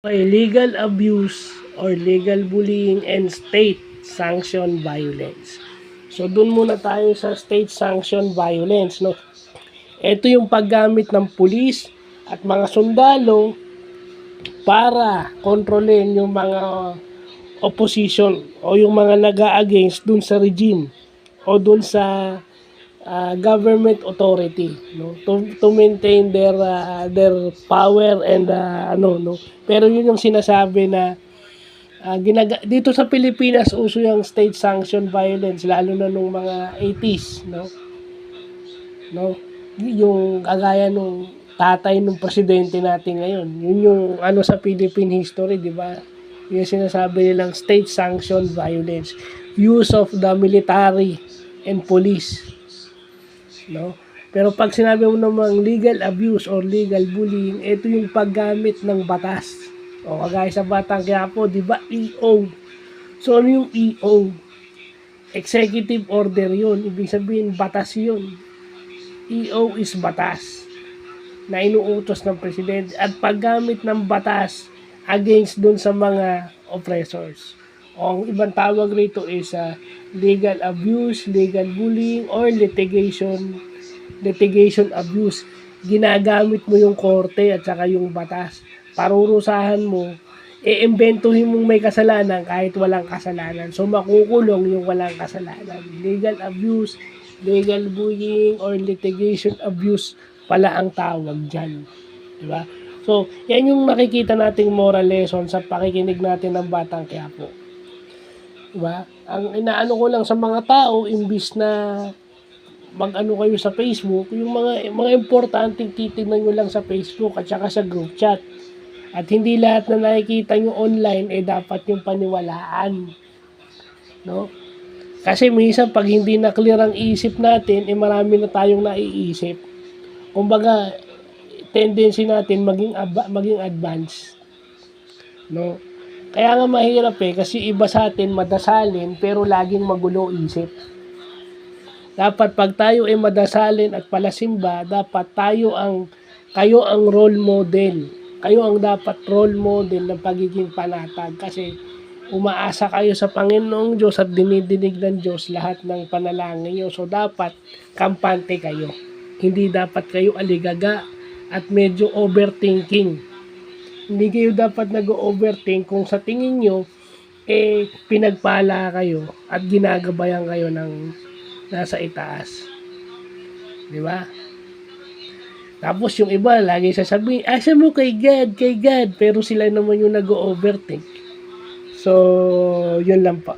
Okay, legal abuse or legal bullying and state sanctioned violence. So doon muna tayo sa state sanctioned violence, no. Ito yung paggamit ng pulis at mga sundalo para kontrolin yung mga opposition o yung mga naga-against dun sa regime o dun sa government authority, no, to maintain their power and no, pero yun yung sinasabi na dito sa Pilipinas uso yung state sanctioned violence lalo na nung mga 80s, no, yung kagaya nung tatay nung presidente natin ngayon, yun yung ano sa Philippine history, di ba, yung sinasabi nilang state sanctioned violence, use of the military and police, no. Pero pag sinabi mo namang legal abuse or legal bullying, ito yung paggamit ng batas. O kagaya sa Batang Quiapo, di ba, EO. So ano yung EO? Executive order yun. Ibig sabihin, batas yun. EO is batas na inuutos ng presidente at paggamit ng batas against dun sa mga oppressors. O ang ibang tawag rito is legal abuse, legal bullying, or litigation abuse. Ginagamit mo yung korte at saka yung batas. Parurusahan mo, iimbentuhin mong may kasalanan kahit walang kasalanan. So makukulong yung walang kasalanan. Legal abuse, legal bullying, or litigation abuse pala ang tawag dyan. Diba? So, yan yung nakikita nating moral lesson sa pakikinig natin ng Batang Quiapo. Diba? Ang inaano ko lang sa mga tao, imbis na mag-ano kayo sa Facebook, yung mga importanteng titignan nyo lang sa Facebook at saka sa group chat. At hindi lahat na nakikita nyo online dapat yung paniwalaan. No? Kasi minsan pag hindi na clear ang isip natin, marami na tayong naiisip. Kumbaga, tendency natin maging advanced. No? Kaya nga mahirap kasi iba sa atin madasalin pero laging magulo isip. Dapat pag tayo madasalin at palasimba, dapat kayo ang role model. Kayo ang dapat role model ng pagiging panatag kasi umaasa kayo sa Panginoong Diyos at dinidinig ng Diyos lahat ng panalangin nyo. So dapat kampante kayo. Hindi dapat kayo aligaga at medyo overthinking. Hindi kayo dapat nag-overthink kung sa tingin nyo pinagpala kayo at ginagabayan kayo ng nasa itaas. Di ba? Tapos yung iba, lagi sasabihin, asa mo kay God. Pero sila naman yung nag-overthink. So, yun lang pa.